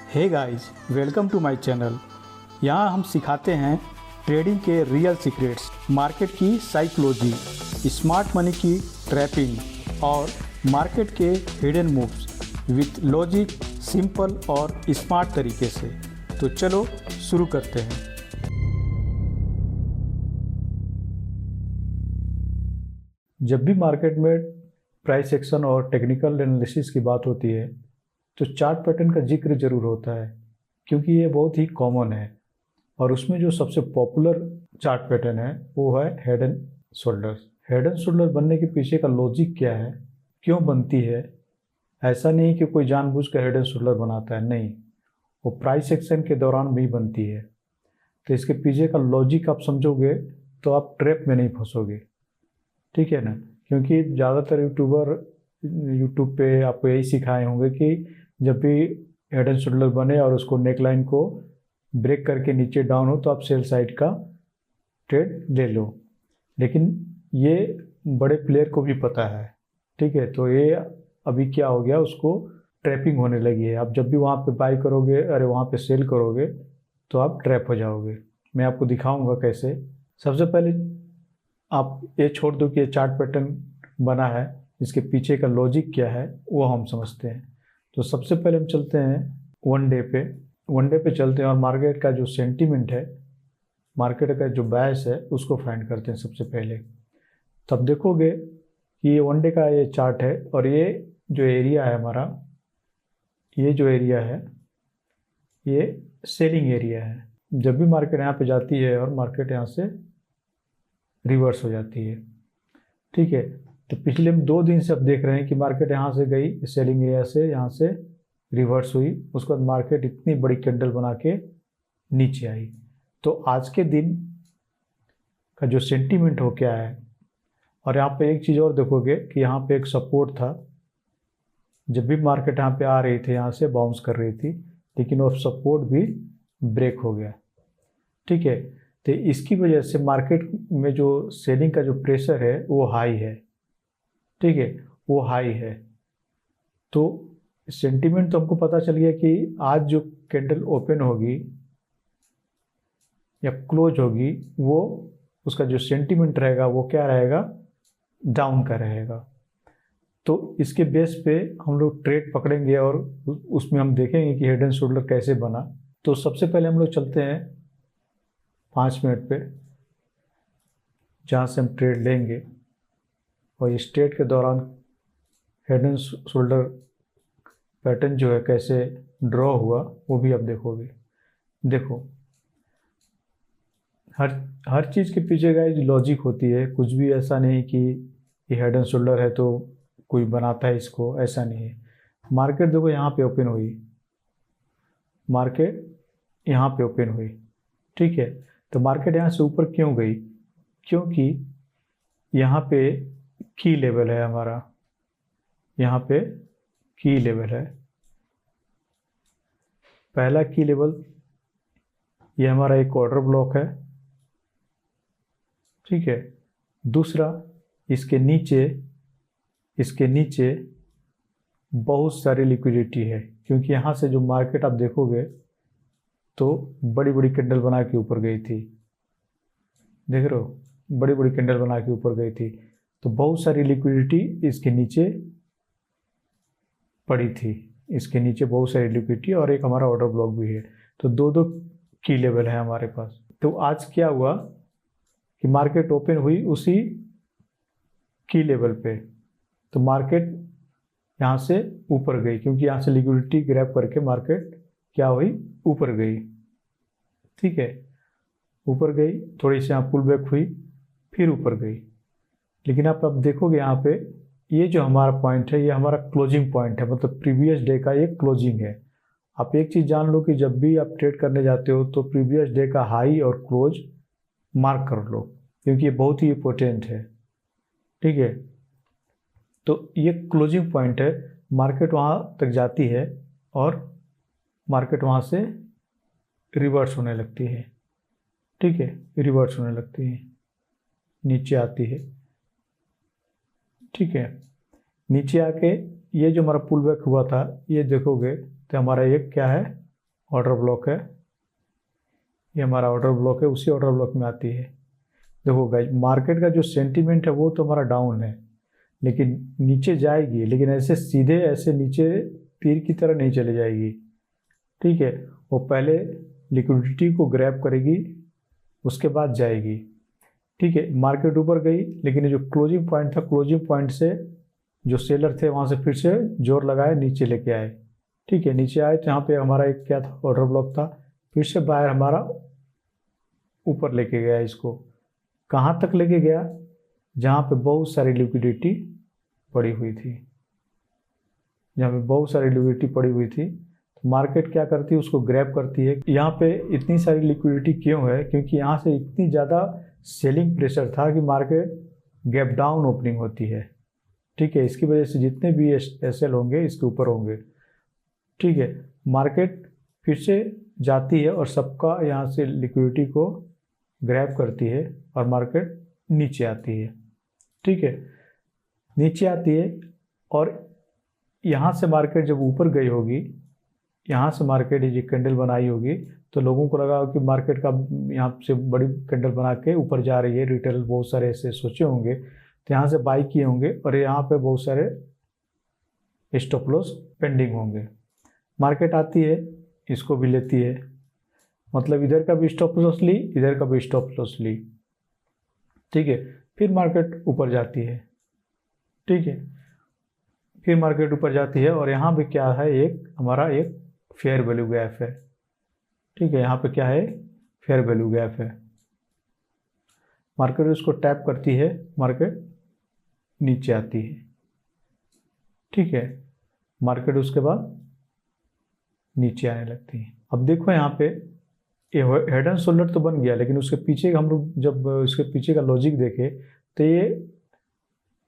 Hey guys, welcome to my channel. यहाँ हम सिखाते हैं ट्रेडिंग के रियल सीक्रेट्स, मार्केट की साइकोलॉजी, स्मार्ट मनी की ट्रैपिंग और मार्केट के hidden moves with logic, simple और स्मार्ट तरीके से। तो चलो शुरू करते हैं। जब भी मार्केट में प्राइस एक्शन और टेक्निकल एनालिसिस की बात होती है तो चार्ट पैटर्न का जिक्र जरूर होता है, क्योंकि ये बहुत ही कॉमन है। और उसमें जो सबसे पॉपुलर चार्ट पैटर्न है वो है head and shoulders. Head and shoulder बनने के पीछे का लॉजिक क्या है, क्यों बनती है? ऐसा नहीं कि कोई जानबूझकर हेड एंड शोल्डर बनाता है, नहीं, वो प्राइस एक्शन के दौरान भी बनती है। तो इसके पीछे का लॉजिक आप समझोगे तो आप ट्रैप में नहीं फंसोगे, ठीक है ना। क्योंकि ज़्यादातर यूट्यूब पे आपको यही सिखाए होंगे कि जब भी हेड एंड शोल्डर बने और उसको नेकलाइन को ब्रेक करके नीचे डाउन हो तो आप सेल साइड का ट्रेड ले लो। लेकिन ये बड़े प्लेयर को भी पता है, ठीक है। तो ये अभी क्या हो गया, उसको ट्रैपिंग होने लगी है। आप जब भी वहाँ पे बाई करोगे, वहाँ पे सेल करोगे तो आप ट्रैप हो जाओगे। मैं आपको दिखाऊंगा कैसे। सबसे पहले आप ये छोड़ दो कि ये चार्ट पैटर्न बना है, इसके पीछे का लॉजिक क्या है वो हम समझते हैं। तो सबसे पहले हम चलते हैं वन डे पे चलते हैं और मार्केट का जो सेंटीमेंट है, मार्केट का जो बायस है उसको फाइंड करते हैं सबसे पहले। तब देखोगे कि ये वन डे का ये चार्ट है और ये जो एरिया है हमारा, ये जो एरिया है ये सेलिंग एरिया है। जब भी मार्केट यहाँ पे जाती है और मार्केट यहाँ से रिवर्स हो जाती है, ठीक है। तो पिछले 2 दिन से अब देख रहे हैं कि मार्केट यहाँ से गई सेलिंग एरिया से, यहाँ से रिवर्स हुई, उसके बाद मार्केट इतनी बड़ी कैंडल बना के नीचे आई। तो आज के दिन का जो सेंटीमेंट हो क्या है, और यहाँ पे एक चीज़ और देखोगे कि यहाँ पे एक सपोर्ट था। जब भी मार्केट यहाँ पे आ रही थी, यहाँ से बाउंस कर रही थी, लेकिन वो सपोर्ट भी ब्रेक हो गया, ठीक है। तो इसकी वजह से मार्केट में जो सेलिंग का जो प्रेशर है वो हाई है, ठीक है, वो हाई है। तो सेंटीमेंट तो हमको पता चल गया कि आज जो कैंडल ओपन होगी या क्लोज होगी, वो उसका जो सेंटीमेंट रहेगा वो क्या रहेगा, डाउन का रहेगा। तो इसके बेस पे हम लोग ट्रेड पकड़ेंगे और उसमें हम देखेंगे कि हेड एंड शोल्डर कैसे बना। तो सबसे पहले हम लोग चलते हैं 5 मिनट पे, जहाँ से हम ट्रेड लेंगे और इस ट्रेड के दौरान हेड एंड शोल्डर पैटर्न जो है कैसे ड्रॉ हुआ वो भी आप देखोगे। देखो, हर चीज़ के पीछे का लॉजिक होती है। कुछ भी ऐसा नहीं कि ये हेड एंड शोल्डर है तो कोई बनाता है इसको, ऐसा नहीं है। मार्केट देखो यहाँ पे ओपन हुई, मार्केट यहाँ पे ओपन हुई, ठीक है। तो मार्केट यहाँ से ऊपर क्यों गई? क्योंकि यहाँ पे की लेवल है हमारा, यहाँ पे की लेवल है। पहला की लेवल ये हमारा एक ऑर्डर ब्लॉक है, ठीक है। दूसरा, इसके नीचे बहुत सारी लिक्विडिटी है, क्योंकि यहाँ से जो मार्केट आप देखोगे तो बड़ी बड़ी कैंडल बना के ऊपर गई थी, देख रहे हो, बड़ी बड़ी कैंडल बना के ऊपर गई थी। तो बहुत सारी लिक्विडिटी इसके नीचे पड़ी थी, इसके नीचे बहुत सारी लिक्विडिटी और एक हमारा ऑर्डर ब्लॉक भी है। तो 2 की लेवल है हमारे पास। तो आज क्या हुआ कि मार्केट ओपन हुई उसी की लेवल पे, तो मार्केट यहाँ से ऊपर गई, क्योंकि यहाँ से लिक्विडिटी ग्रैब करके मार्केट क्या हुई, ऊपर गई, ठीक है। ऊपर गई, थोड़ी सी यहाँ पुल बैक हुई, फिर ऊपर गई। लेकिन आप अब देखोगे यहाँ पे ये जो हमारा पॉइंट है ये हमारा क्लोजिंग पॉइंट है, मतलब प्रीवियस डे का ये क्लोजिंग है। आप एक चीज़ जान लो कि जब भी आप ट्रेड करने जाते हो तो प्रीवियस डे का हाई और क्लोज मार्क कर लो, क्योंकि ये बहुत ही इम्पोर्टेंट है, ठीक है। तो ये क्लोजिंग पॉइंट है, मार्केट वहाँ तक जाती है और मार्केट वहाँ से रिवर्स होने लगती है, ठीक है, रिवर्स होने लगती है, नीचे आती है, ठीक है। नीचे आके ये जो हमारा पुल बैक हुआ था ये देखोगे तो हमारा ये क्या है, ऑर्डर ब्लॉक है, ये हमारा ऑर्डर ब्लॉक है, उसी ऑर्डर ब्लॉक में आती है। देखो गाइस, मार्केट का जो सेंटीमेंट है वो तो हमारा डाउन है, लेकिन नीचे जाएगी, लेकिन ऐसे सीधे ऐसे नीचे तीर की तरह नहीं चले जाएगी। ठीक है, वो पहले लिक्विडिटी को ग्रैब करेगी, उसके बाद जाएगी। ठीक है, मार्केट ऊपर गई, लेकिन ये जो क्लोजिंग पॉइंट था, क्लोजिंग पॉइंट से जो सेलर थे वहाँ से फिर से जोर लगाए, नीचे लेके आए। ठीक है, नीचे आए तो यहाँ पे हमारा एक क्या था, ऑर्डर ब्लॉक था, फिर से बायर हमारा ऊपर लेके गया इसको। कहाँ तक लेके गया? जहाँ पे बहुत सारी लिक्विडिटी पड़ी हुई थी, जहाँ पे बहुत सारी लिक्विडिटी पड़ी हुई थी। तो मार्केट क्या करती है, उसको ग्रैब करती है। यहाँ पे इतनी सारी लिक्विडिटी क्यों है? क्योंकि यहाँ से इतनी ज़्यादा सेलिंग प्रेशर था कि मार्केट गैप डाउन ओपनिंग होती है। ठीक है, इसकी वजह से जितने भी एसएल होंगे इसके ऊपर होंगे। ठीक है, मार्केट फिर से जाती है और सबका यहाँ से लिक्विडिटी को ग्रैब करती है और मार्केट नीचे आती है। ठीक है, नीचे आती है और यहाँ से मार्केट जब ऊपर गई होगी, यहाँ से मार्केट ये कैंडल बनाई होगी, तो लोगों को लगा कि मार्केट का यहाँ से बड़ी कैंडल बना के ऊपर जा रही है, रिटेल बहुत सारे ऐसे सोचे होंगे, तो यहाँ से बाई किए होंगे और यहाँ पे बहुत सारे स्टॉप लॉस पेंडिंग होंगे। मार्केट आती है, इसको भी लेती है, मतलब इधर का भी स्टॉप लॉस ली, इधर का भी स्टॉप लॉस ली। ठीक है, फिर मार्केट ऊपर जाती है। ठीक है, फिर मार्केट ऊपर जाती है और यहाँ पे क्या है, एक हमारा एक फेयर वैल्यू गैप है। ठीक है, यहाँ पे क्या है, फेयर वैल्यू गैप है। मार्केट उसको टैप करती है, मार्केट नीचे आती है। ठीक है, मार्केट उसके बाद नीचे आने लगती है। अब देखो यहाँ पे ये हेड एंड शोल्डर तो बन गया, लेकिन उसके पीछे हम लोग जब उसके पीछे का लॉजिक देखे तो ये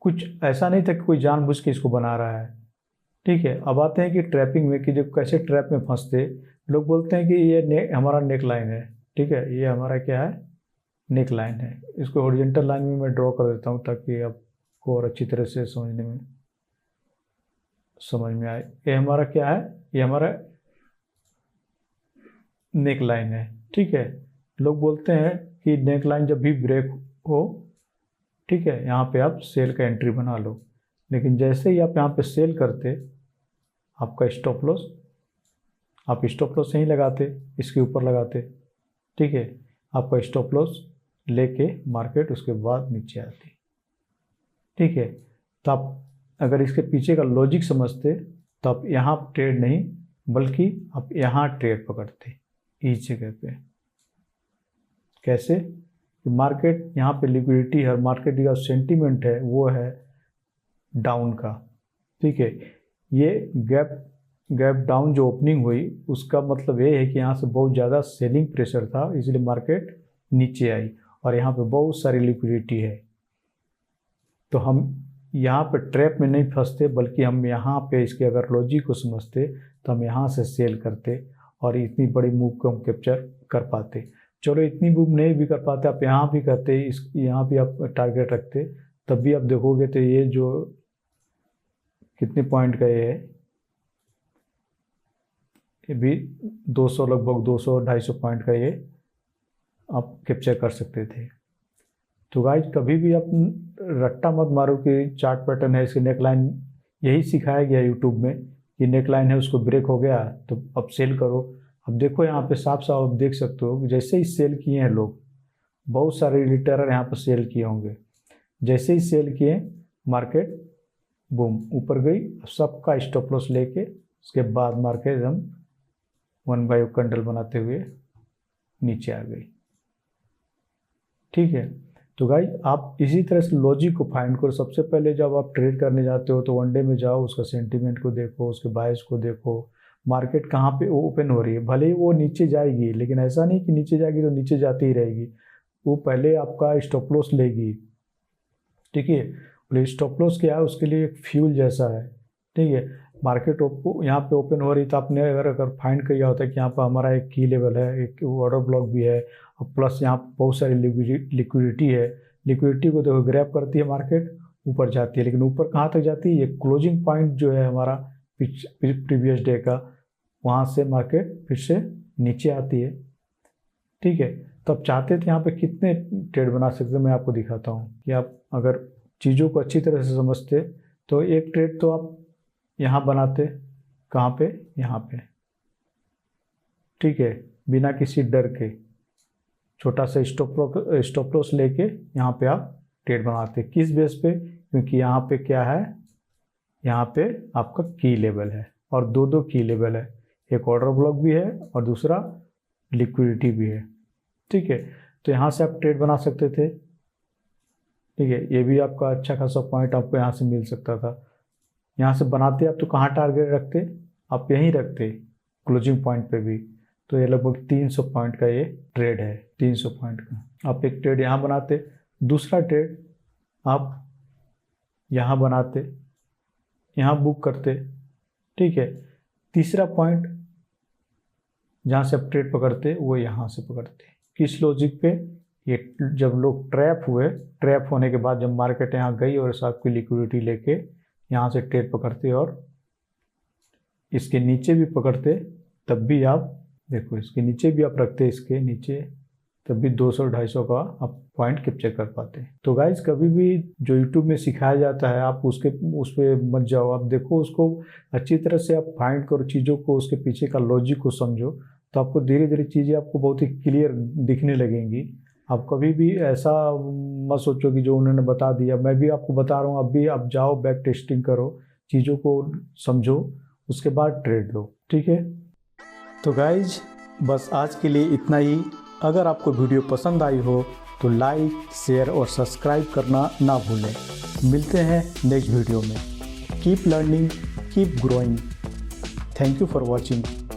कुछ ऐसा नहीं था कि कोई जानबूझ के इसको बना रहा है। ठीक है, अब आते हैं कि ट्रैपिंग में, कि जब कैसे ट्रैप में फंसते लोग बोलते हैं कि ये हमारा नेक लाइन है। ठीक है, ये हमारा क्या है, नेक लाइन है। इसको हॉरिजॉन्टल लाइन में मैं ड्रॉ कर देता हूँ ताकि आपको और अच्छी तरह से समझ में आए। ये हमारा क्या है, ये हमारा नेक लाइन है। ठीक है, लोग बोलते हैं कि नेक लाइन जब भी ब्रेक हो, ठीक है, यहाँ पे आप सेल का एंट्री बना लो, लेकिन जैसे ही आप यहाँ पे सेल करते, आपका स्टॉप लॉस, आप स्टॉप लॉस नहीं लगाते, इसके ऊपर लगाते। ठीक है, आपका स्टॉप लॉस लेके मार्केट उसके बाद नीचे आती। ठीक है, तो आप अगर इसके पीछे का लॉजिक समझते तो आप यहाँ ट्रेड नहीं बल्कि आप यहाँ ट्रेड पकड़ते, इस जगह पे। कैसे? कि मार्केट यहाँ पे लिक्विडिटी है और मार्केट का सेंटीमेंट है वो है डाउन का। ठीक है, ये गैप डाउन जो ओपनिंग हुई उसका मतलब ये है कि यहाँ से बहुत ज़्यादा सेलिंग प्रेशर था, इसलिए मार्केट नीचे आई और यहाँ पे बहुत सारी लिक्विडिटी है। तो हम यहाँ पे ट्रैप में नहीं फंसते, बल्कि हम यहाँ पे इसके अगर लॉजिक को समझते तो हम यहाँ से सेल करते और इतनी बड़ी मूव को हम कैप्चर कर पाते। चलो इतनी मूव नहीं भी कर पाते, आप यहाँ भी करते, यहाँ भी आप टारगेट रखते, तब भी आप देखोगे तो ये जो कितने पॉइंट का ये है, ये भी 200 लगभग 200-250 पॉइंट का ये आप कैप्चर कर सकते थे। तो गाइस, कभी भी आप रट्टा मत मारो कि चार्ट पैटर्न है, इसकी नेकलाइन यही सिखाया गया यूट्यूब में कि नेकलाइन है, उसको ब्रेक हो गया तो अब सेल करो। अब देखो यहाँ पे साफ साफ आप देख सकते हो, जैसे ही सेल किए हैं लोग, बहुत सारे रिटेलर यहाँ पर सेल किए होंगे, जैसे ही सेल किए मार्केट बूम ऊपर गई, सबका स्टॉप लॉस लेके उसके बाद मार्केट एकदम 1 बाय कैंडल बनाते हुए नीचे आ गई। ठीक है, तो गाइस आप इसी तरह से लॉजिक को फाइंड करो। सबसे पहले जब आप ट्रेड करने जाते हो तो वनडे में जाओ, उसका सेंटीमेंट को देखो, उसके बायस को देखो, मार्केट कहाँ पे ओपन हो रही है। भले ही वो नीचे जाएगी, लेकिन ऐसा नहीं कि नीचे जाएगी तो नीचे जाती ही रहेगी, वो पहले आपका स्टॉप लॉस लेगी। ठीक है, स्टॉप लॉस क्या है, उसके लिए एक फ्यूल जैसा है। ठीक है, मार्केट यहाँ पे ओपन हो रही तो आपने अगर फाइंड किया होता है कि यहाँ पर हमारा एक की लेवल है, एक ऑर्डर ब्लॉक भी है, और प्लस यहाँ पर बहुत सारी लिक्विडिटी है। लिक्विडिटी को देखो ग्रैब करती है मार्केट, ऊपर जाती है, लेकिन ऊपर कहाँ तक जाती है, ये क्लोजिंग पॉइंट जो है हमारा प्रीवियस डे का, वहाँ से मार्केट फिर से नीचे आती है, ठीक है। तो आप चाहते थे यहाँ पे कितने ट्रेड बना सकते, मैं आपको दिखाता हूँ कि आप अगर चीज़ों को अच्छी तरह से समझते तो एक ट्रेड तो आप यहाँ बनाते, कहाँ पे, यहाँ पे, ठीक है, बिना किसी डर के छोटा सा स्टॉप लॉस लेके यहाँ पे आप ट्रेड बनाते। किस बेस पे? क्योंकि यहाँ पे क्या है, यहाँ पे आपका की लेवल है और दो की लेवल है, एक ऑर्डर ब्लॉक भी है और दूसरा लिक्विडिटी भी है, ठीक है। तो यहाँ से आप ट्रेड बना सकते थे, ठीक है। ये भी आपका अच्छा खासा पॉइंट आपको यहाँ से मिल सकता था। यहाँ से बनाते आप तो कहाँ टारगेट रखते, आप यहीं रखते क्लोजिंग पॉइंट पे भी। तो ये लगभग 300 पॉइंट का ये ट्रेड है, 300 पॉइंट का। आप एक ट्रेड यहाँ बनाते, दूसरा ट्रेड आप यहाँ बनाते, यहाँ बुक करते, ठीक है। तीसरा पॉइंट जहाँ से आप ट्रेड पकड़ते वो यहाँ से पकड़ते। किस लॉजिक पे? ये जब लोग ट्रैप हुए, ट्रैप होने के बाद जब मार्केट यहाँ गई और साथ की लिक्विडिटी लेके यहाँ से ट्रेड पकड़ते और इसके नीचे भी पकड़ते, तब भी आप देखो इसके नीचे भी आप रखते, इसके नीचे, तब भी 200-250 का आप पॉइंट कैप्चर कर पाते। तो गाइज कभी भी जो यूट्यूब में सिखाया जाता है आप उस पर मत जाओ, आप देखो उसको अच्छी तरह से, आप फाइंड करो चीज़ों को, उसके पीछे का लॉजिक को समझो, तो आपको धीरे धीरे चीज़ें आपको बहुत ही क्लियर दिखने लगेंगी। आप कभी भी ऐसा मत सोचो कि जो उन्होंने बता दिया, मैं भी आपको बता रहा हूँ, अब भी आप जाओ बैक टेस्टिंग करो, चीज़ों को समझो, उसके बाद ट्रेड लो, ठीक है। तो गाइज बस आज के लिए इतना ही। अगर आपको वीडियो पसंद आई हो तो लाइक, शेयर और सब्सक्राइब करना ना भूलें। मिलते हैं नेक्स्ट वीडियो में। Keep learning, keep growing. Thank you for watching.